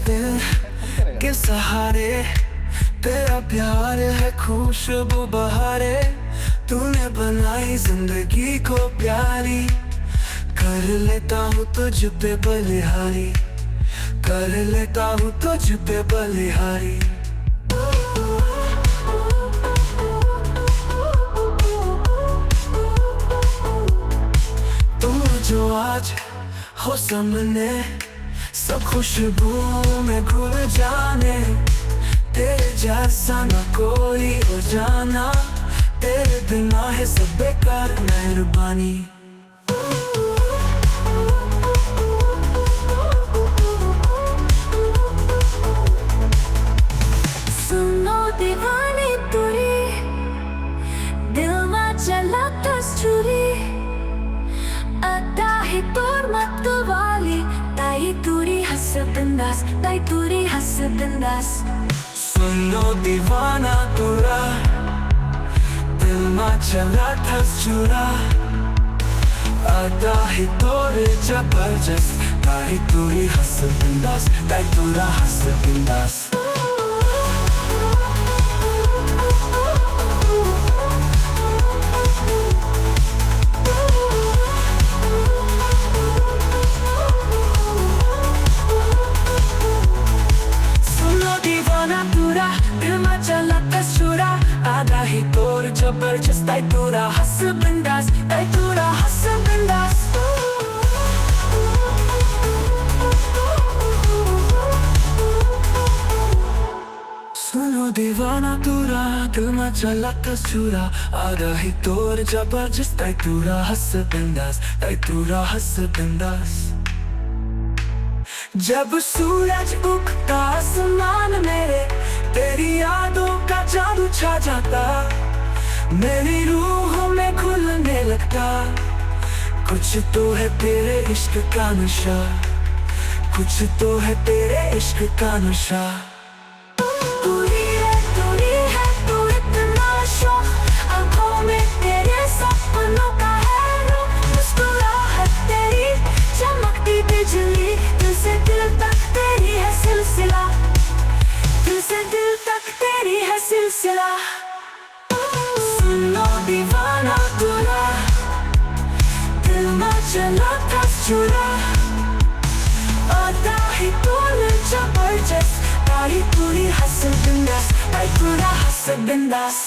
दिल के सहारे, तेरा प्यार है खुशबू बहारे। तूने बनाई जिंदगी को प्यारी, कर लेता हूँ तुझ पे बलिहारी, कर लेता हूँ तुझ पे बलिहारी। तू जो आज हो सामने, सब खुशबू में घुल जाने। तेरे जैसा न कोई हो जाना, तेरे बिना है सब बेकार मेहरबानी। सुनो दीवानी तुरी, दिल में चला कस्तूरी, अदा ही तोर मत वाली, ताई तुरी हंस बिंदास, ताई तुरी हंस बिंदास। सुनो दीवाना तुरा, दिल में चला कस्तूरा, अदा ही तोर जबरदस्त, ताई तुरी हंस बिंदास, ताई तुरा हंस बिंदास। आधा ही तोर जबरदस्त, ताई तुरा हंस बिंदास, ताई तुरा हंस बिंदास। सुनो दीवाना तुरा, दिल में चला कस्तूरा, आधा ही तोर जबरदस्त, ताई तुरा हंस बिंदास, ताई तुरा हंस बिंदास। जब सूरज उगता आसमान मेरे, तेरी यादों का जादू छा जाता, मेरी रूह में घुलने लगता। कुछ तो है तेरे इश्क का नशा, कुछ तो है तेरे इश्क का नशा। तुरी है तू इतना शौक, आँखों में तेरे सपनों का है रुख। मुस्कुराहट तेरी चमकती बिजली, दिल से दिल तक तेरी है सिलसिला, दिल से दिल तक तेरी है सिलसिला। सुनो दीवाना तुरा, दिल में चला कस्तूरा, आधा ही तोर जबरदस्त, ताई तुरी हंस बिंदास, ताई तुरा हंस बिंदास।